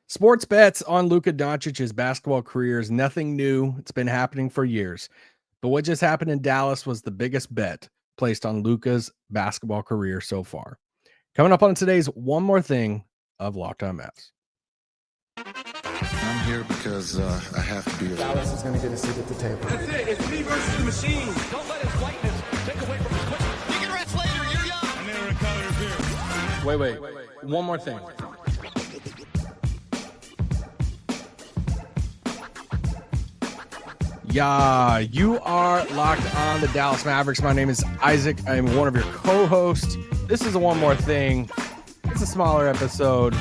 Sports bets on Luka Doncic's basketball career is nothing new. It's been happening for years. But what just happened in Dallas was the biggest bet placed on Luka's basketball career so far. Coming up on today's One More Thing of Locked On Mavs. I'm here because I have to be. Dallas is going to get a seat at the table. That's it. It's me versus the machine. Don't let his whiteness take away from his quickness. You can rest later. You're young. I'm in recovery here. Wait. One more thing. Yeah, you are locked on the Dallas Mavericks. My name is Isaac. I'm one of your co-hosts. This is a One More Thing. It's a smaller episode.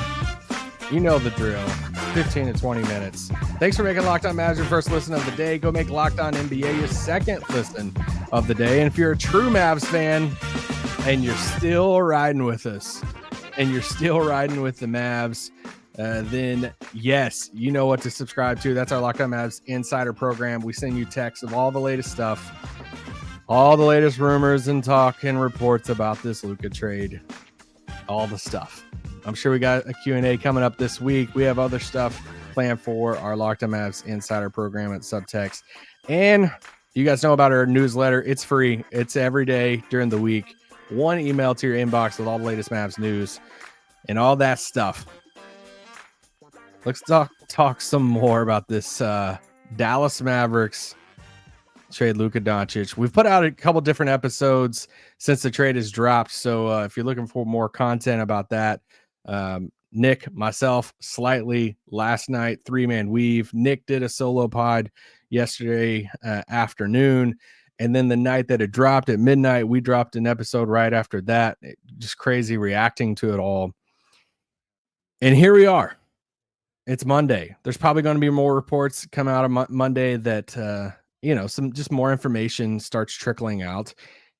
You know the drill. 15 to 20 minutes. Thanks for making Locked On Mavs your first listen of the day. Go make Locked On NBA your second listen of the day. And if you're a true Mavs fan and you're still riding with us and you're still riding with the Mavs, then yes, you know what to subscribe to. That's our Locked On Mavs Insider program. We send you texts of all the latest stuff, all the latest rumors and talk and reports about this Luka trade, all the stuff. I'm sure we got a Q&A coming up this week. We have other stuff planned for our Locked On Mavs Insider program at Subtext. And you guys know about our newsletter. It's free. It's every day during the week. One email to your inbox with all the latest Mavs news and all that stuff. Let's talk some more about this Dallas Mavericks trade Luka Doncic. We've put out a couple different episodes since the trade has dropped. So if you're looking for more content about that, Nick, myself, slightly last night, 3-man weave. Nick did a solo pod yesterday afternoon. And then the night that it dropped at midnight, we dropped an episode right after that. Just crazy reacting to it all. And here we are. It's Monday. There's probably going to be more reports come out of Monday that, some just more information starts trickling out.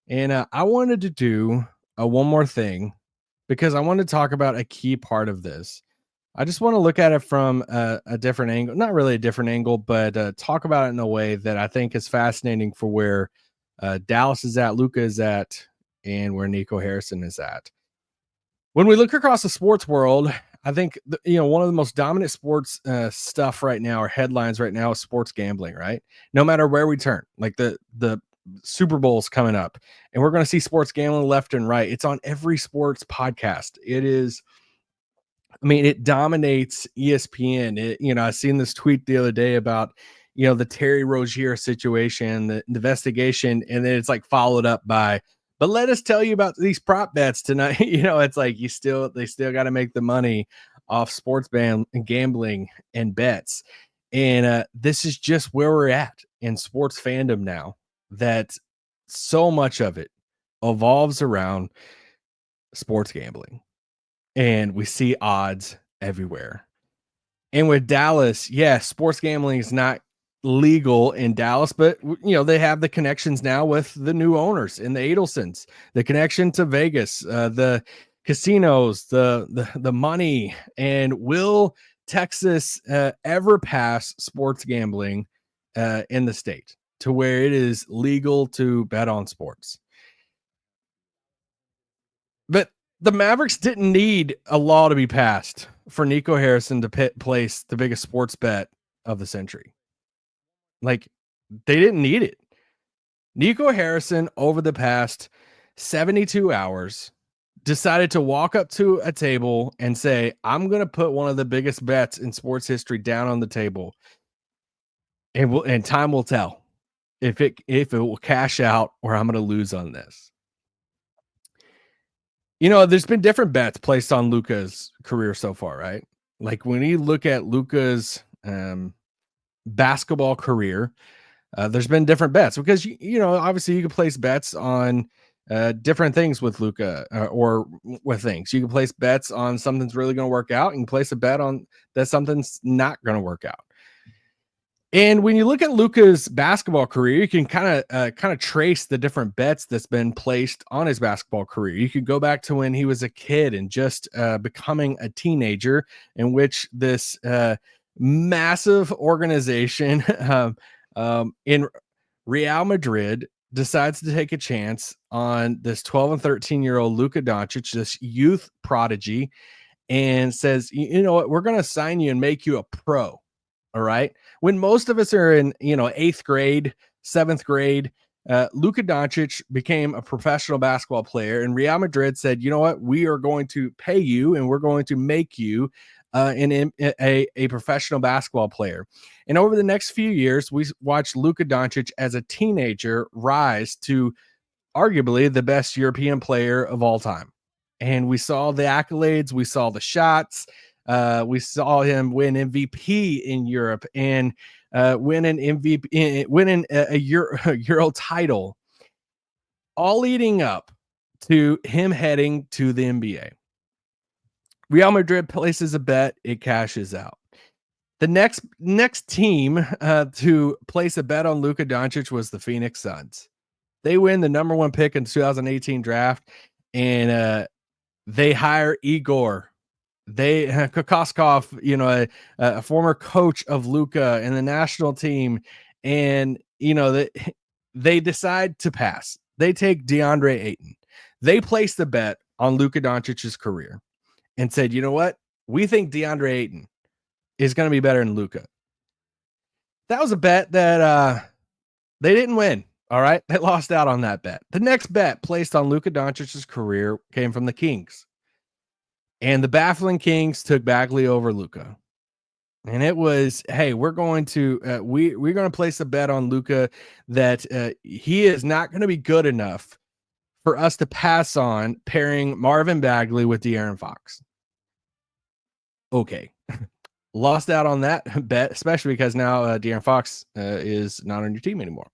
And I wanted to do a one more thing because I want to talk about a key part of this. I just want to look at it from a different angle, not really a different angle, but talk about it in a way that I think is fascinating for where Dallas is at, Luka is at, and where Nico Harrison is at. When we look across the sports world, I think, one of the most dominant sports stuff right now, or headlines right now, is sports gambling, right? No matter where we turn, like the Super Bowl's coming up, and we're going to see sports gambling left and right. It's on every sports podcast. It dominates ESPN. I seen this tweet the other day about, the Terry Rozier situation, the investigation, and then it's like followed up by, but let us tell you about these prop bets tonight. It's like they still got to make the money off sports gambling and bets. And this is just where we're at in sports fandom now, that so much of it evolves around sports gambling. And we see odds everywhere. And with Dallas, sports gambling is not legal in Dallas, but they have the connections now with the new owners in the Adelsons, the connection to Vegas, the casinos, the money. And will Texas ever pass sports gambling in the state to where it is legal to bet on sports? But the Mavericks didn't need a law to be passed for Nico Harrison to place the biggest sports bet of the century. Like, they didn't need it. Nico Harrison, over the past 72 hours, decided to walk up to a table and say, I'm going to put one of the biggest bets in sports history down on the table. And time will tell if it will cash out or I'm going to lose on this. There's been different bets placed on Luka's career so far, right? Like when you look at Luka's basketball career, there's been different bets because obviously you can place bets on different things with Luka or with things. You can place bets on something's really going to work out, and you can place a bet on that something's not going to work out. And when you look at Luka's basketball career, you can kind of trace the different bets that's been placed on his basketball career. You could go back to when he was a kid and just becoming a teenager, in which this massive organization in Real Madrid decides to take a chance on this 12 and 13-year-old Luka Doncic, this youth prodigy, and says, you know what, we're going to sign you and make you a pro. All right. When most of us are in, 8th grade, 7th grade, Luka Doncic became a professional basketball player, and Real Madrid said, you know what, we are going to pay you and we're going to make you a professional basketball player. And over the next few years, we watched Luka Doncic as a teenager rise to arguably the best European player of all time. And we saw the accolades, we saw the shots, we saw him win MVP in Europe and win an MVP, winning a Euro title, all leading up to him heading to the NBA. Real Madrid places a bet, it cashes out. The next team to place a bet on Luka Doncic was the Phoenix Suns. They win the number 1 pick in 2018 draft, and they hire Igor. They Kokoskov, a former coach of Luka and the national team, and they decide to pass. They take DeAndre Ayton. They place the bet on Luka Doncic's career and said, you know what? We think DeAndre Ayton is going to be better than Luka. That was a bet that they didn't win. All right. They lost out on that bet. The next bet placed on Luka Doncic's career came from the Kings. And the baffling Kings took Bagley over Luka. And it was, hey, we're going to we're going to place a bet on Luka that he is not going to be good enough for us to pass on pairing Marvin Bagley with De'Aaron Fox. Okay. Lost out on that bet, especially because now De'Aaron Fox is not on your team anymore.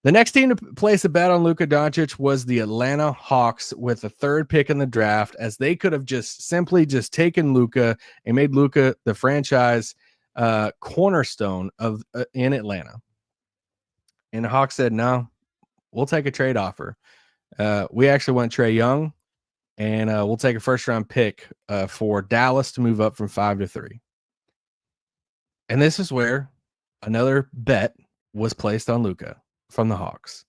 The next team to place a bet on Luka Doncic was the Atlanta Hawks with the 3rd pick in the draft, as they could have just simply taken Luka and made Luka the franchise cornerstone of in Atlanta. And the Hawks said, no, we'll take a trade offer. We actually want Trae Young, and we'll take a 1st-round pick for Dallas to move up from 5 to 3. And this is where another bet was placed on Luka from the Hawks.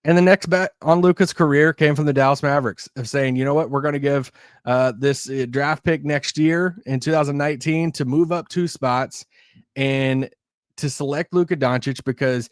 And the next bet on Luka's career came from the Dallas Mavericks of saying, you know what, we're going to give this draft pick next year in 2019 to move up 2 spots and to select Luka Doncic because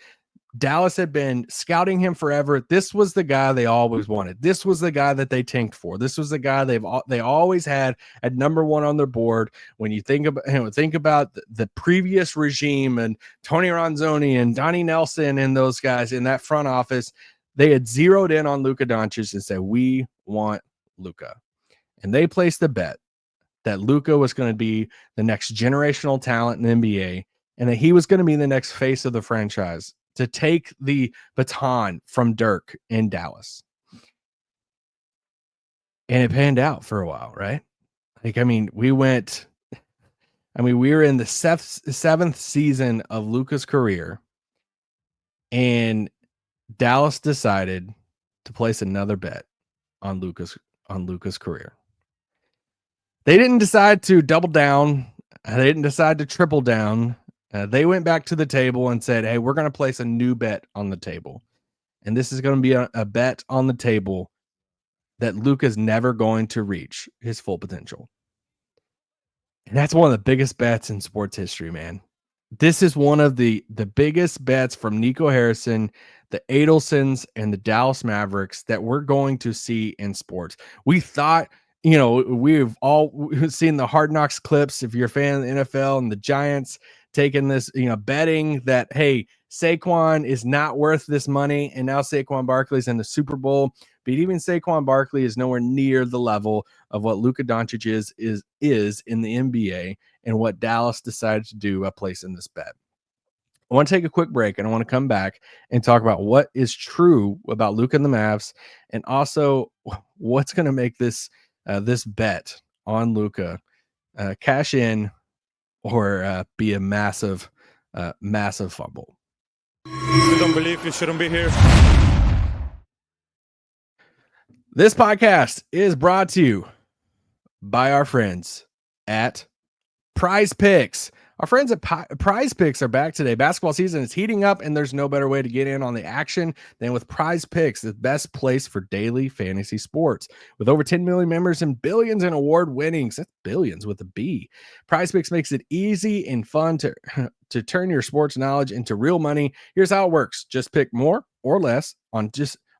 Dallas had been scouting him forever. This was the guy they always wanted. This was the guy that they tanked for. This was the guy they always had at number 1 on their board. When you think about the previous regime and Tony Ronzoni and Donnie Nelson and those guys in that front office, they had zeroed in on Luka Doncic and said, we want Luka. And they placed the bet that Luka was going to be the next generational talent in the NBA and that he was going to be the next face of the franchise to take the baton from Dirk in Dallas. And it panned out for a while, right? We were in the 7th season of Luka's career, and Dallas decided to place another bet on Luka's career. They didn't decide to double down. They didn't decide to triple down. They went back to the table and said, hey, we're going to place a new bet on the table. And this is going to be a bet on the table that Luka's never going to reach his full potential. And that's one of the biggest bets in sports history, man. This is one of the biggest bets from Nico Harrison, the Adelsons, and the Dallas Mavericks that we're going to see in sports. We thought, we've all seen the Hard Knocks clips. If you're a fan of the NFL and the Giants taking this, betting that, hey, Saquon is not worth this money. And now Saquon Barkley's in the Super Bowl. But even Saquon Barkley is nowhere near the level of what Luka Doncic is in the NBA and what Dallas decided to do by placing this bet. I want to take a quick break, and I want to come back and talk about what is true about Luka and the Mavs, and also what's going to make this bet on Luka cash in or be a massive fumble. You don't believe you shouldn't be here. This podcast is brought to you by our friends at Prize Picks. Our friends at Prize Picks are back today. Basketball season is heating up, and there's no better way to get in on the action than with Prize Picks, the best place for daily fantasy sports. With over 10 million members and billions in award winnings, that's billions with a B. Prize Picks makes it easy and fun to turn your sports knowledge into real money. Here's how it works: just pick more or less on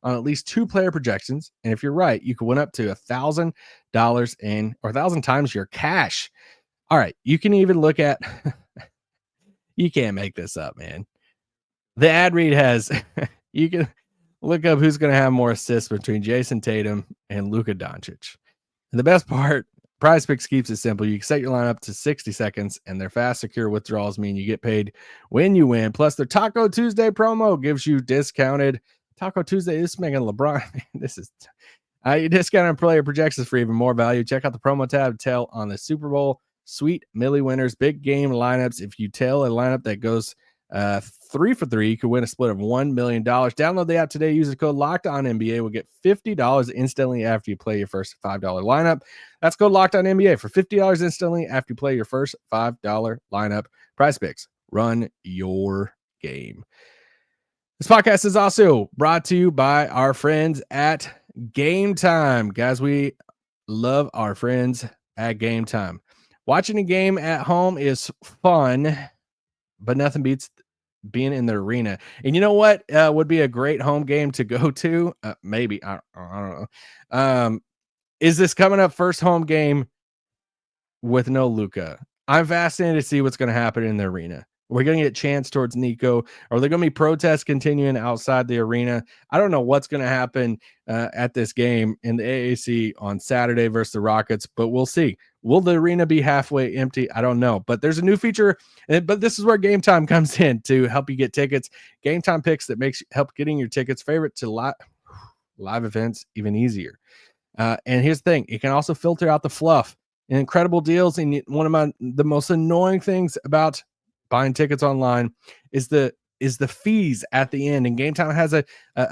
at least 2 player projections, and if you're right, you can win up to $1,000 in or 1,000 times your cash. All right, you can even look at you can't make this up, man. The ad read has you can look up who's going to have more assists between Jason Tatum and Luka Doncic. And the best part, Prize Picks keeps it simple. You can set your lineup to 60 seconds, and their fast, secure withdrawals mean you get paid when you win. Plus, their Taco Tuesday promo gives you discounted Taco Tuesday. This is making LeBron. This is discounted player projections for even more value. Check out the promo tab to tell on the Super Bowl Sweet Millie winners, big game lineups. If you tell a lineup that goes 3 for 3, you could win a split of $1 million. Download the app today. Use the code LOCKEDONNBA. Will get $50 instantly after you play your first $5 lineup. That's code LOCKEDONNBA for $50 instantly after you play your first $5 lineup. Prize Picks, run your game. This podcast is also brought to you by our friends at Game Time. Guys, we love our friends at Game Time. Watching a game at home is fun, but nothing beats being in the arena. And you know what would be a great home game to go to? Maybe. I don't know. Is this coming up first home game with no Luka? I'm fascinated to see what's going to happen in the arena. We're going to get chants towards Nico. Are there going to be protests continuing outside the arena? I don't know what's going to happen at this game in the AAC on Saturday versus the Rockets, but we'll see. Will the arena be halfway empty? I don't know. But there's a new feature, but this is where Game Time comes in to help you get tickets. Game Time picks that help getting your tickets favorite to live events even easier. And here's the thing. It can also filter out the fluff and incredible deals. And one of the most annoying things about buying tickets online is the fees at the end. And Game Time has a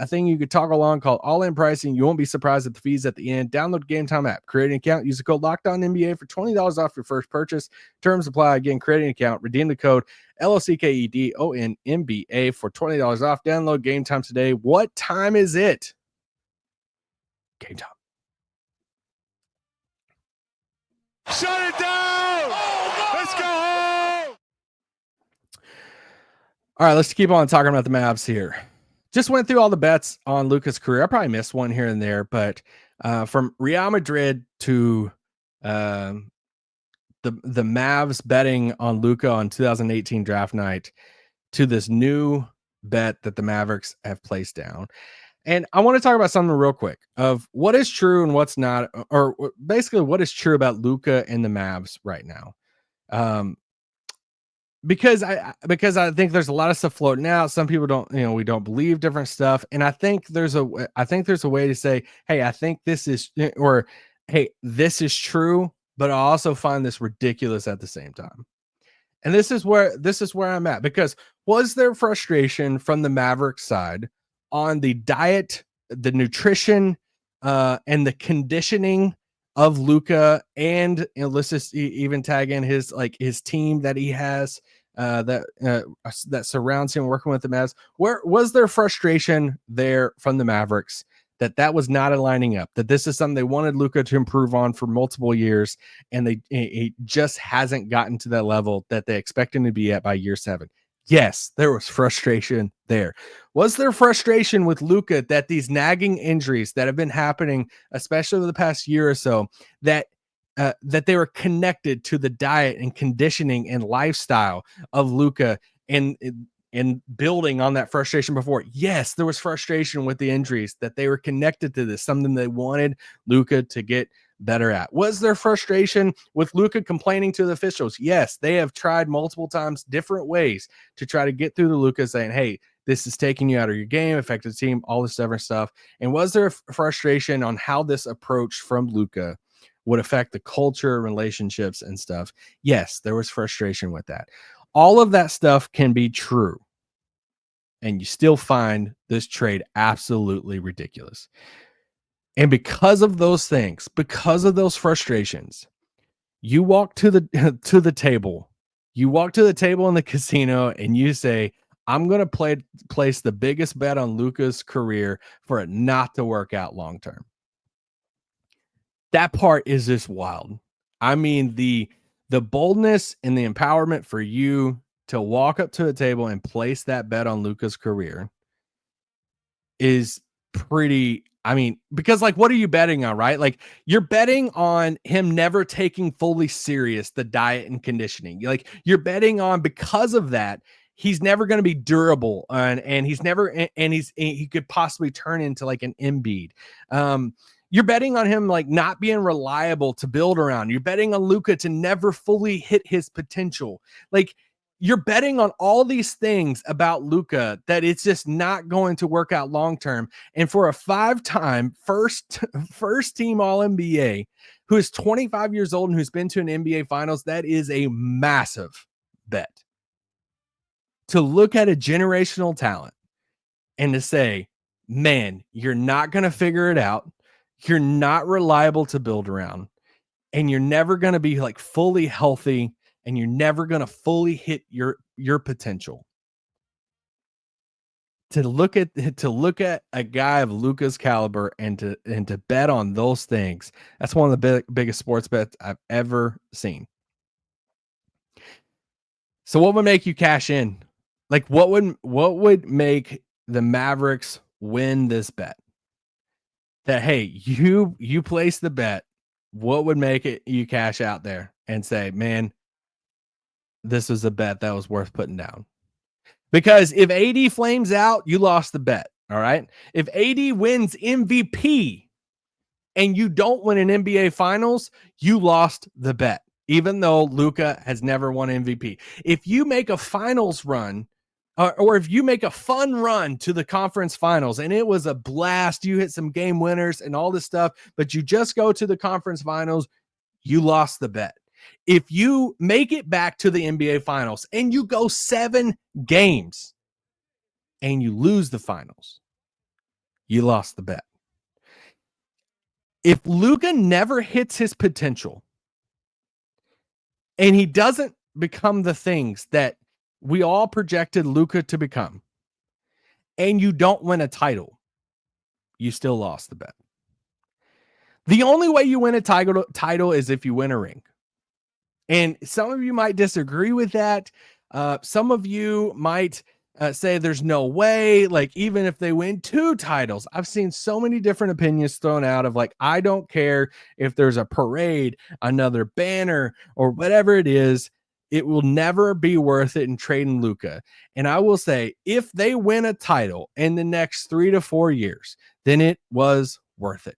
thing you could toggle on called all-in pricing. You won't be surprised at the fees at the end. Download Game Time app, create an account, use the code LOCKEDONNBA for $20 off your first purchase. Terms apply. Again, create an account, redeem the code LOCKEDONNBA for $20 off. Download Game Time today. What time is it? Game Time. Shut it down! Let's go home! All right, let's keep on talking about the Mavs here. Just went through all the bets on Luka's career. I probably missed one here and there, but from Real Madrid to the Mavs betting on Luka on 2018 draft night to this new bet that the Mavericks have placed down. And I want to talk about something real quick of what is true and what's not, or basically what is true about Luka and the Mavs right now. Because I think there's a lot of stuff floating out. Some people don't, we don't believe different stuff. And I think there's a way to say, hey, I think this is, or hey, this is true, but I also find this ridiculous at the same time. And this is where I'm at, because was there frustration from the Mavericks side on the diet, the nutrition, and the conditioning of Luka, and let's just even tag in his team that he has that surrounds him working with the Mavs? Where was there frustration there from the Mavericks that was not aligning up, that this is something they wanted Luka to improve on for multiple years, and he just hasn't gotten to that level that they expect him to be at by year 7? Yes, there was frustration there. Was there frustration with Luka that these nagging injuries that have been happening, especially over the past year or so, that they were connected to the diet and conditioning and lifestyle of Luka, and building on that frustration before? Yes, there was frustration with the injuries, that they were connected to this, something they wanted Luka to get better at. Was there frustration with Luka complaining to the officials? Yes, they have tried multiple times, different ways to try to get through to Luka, saying, hey, this is taking you out of your game, affected the team, all this different stuff. And was there frustration on how this approach from Luka would affect the culture, relationships, and stuff? Yes, there was frustration with that. All of that stuff can be true, and you still find this trade absolutely ridiculous. And because of those things, because of those frustrations, you walk to the table, You walk to the table in the casino and you say, I'm going to place the biggest bet on Luka's career for it not to work out long term. That part is just wild. I mean, the boldness and the empowerment for you to walk up to a table and place that bet on Luka's career is pretty. I mean, because like, what are you betting on, right? Like, you're betting on him never taking fully serious the diet and conditioning. Like, you're betting on, because of that, he's never going to be durable, and he's never, and he could possibly turn into like an Embiid. You're betting on him like not being reliable to build around. You're betting on Luka to never fully hit his potential. Like, you're betting on all these things about Luka that it's just not going to work out long term. And for a 5-time first team All NBA who is 25 years old and who's been to an NBA Finals, that is a massive bet. To look at a generational talent and to say, man, you're not going to figure it out. You're not reliable to build around, and you're never going to be like fully healthy, and you're never going to fully hit your potential. To look at a guy of Luka's caliber and to bet on those things, that's one of the biggest sports bets I've ever seen. So what would make you cash in? Like, what would make the Mavericks win this bet? That, hey, you place the bet, what would make it you cash out there and say, man, this was a bet that was worth putting down? Because if AD flames out, you lost the bet. All right. If AD wins MVP and you don't win an NBA Finals, you lost the bet, even though Luka has never won MVP. If you make a finals run, or if you make a fun run to the conference finals and it was a blast, you hit some game winners and all this stuff, but you just go to the conference finals, you lost the bet. If you make it back to the NBA Finals and you go 7 games and you lose the finals, you lost the bet. If Luka never hits his potential and he doesn't become the things that we all projected Luka to become, and you don't win a title, you still lost the bet. The only way you win a title is if you win a ring. And some of you might disagree with that. Some of you might say there's no way, like, even if they win 2 titles. I've seen so many different opinions thrown out of like, I don't care if there's a parade, another banner, or whatever it is. It will never be worth it in trading Luka. And I will say, if they win a title in the next 3 to 4 years, then it was worth it.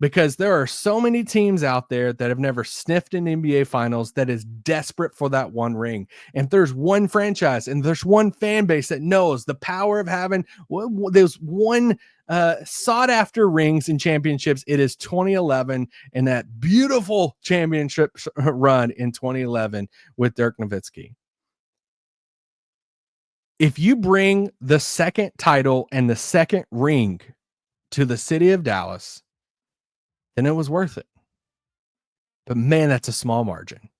Because there are so many teams out there that have never sniffed an NBA Finals that is desperate for that one ring. And if there's one franchise and there's one fan base that knows the power of having those one sought after rings and championships, it is 2011 and that beautiful championship run in 2011 with Dirk Nowitzki. If you bring the second title and the second ring to the city of Dallas, then it was worth it. But man, that's a small margin.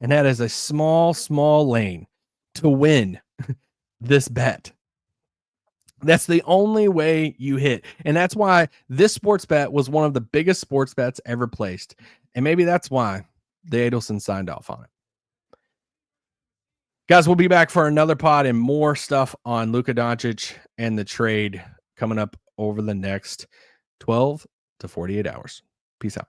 And that is a small lane to win this bet. That's the only way you hit. And that's why this sports bet was one of the biggest sports bets ever placed. And maybe that's why the Adelson signed off on it. Guys, we'll be back for another pod and more stuff on Luka Doncic and the trade coming up over the next 12 to 48 hours. Peace out.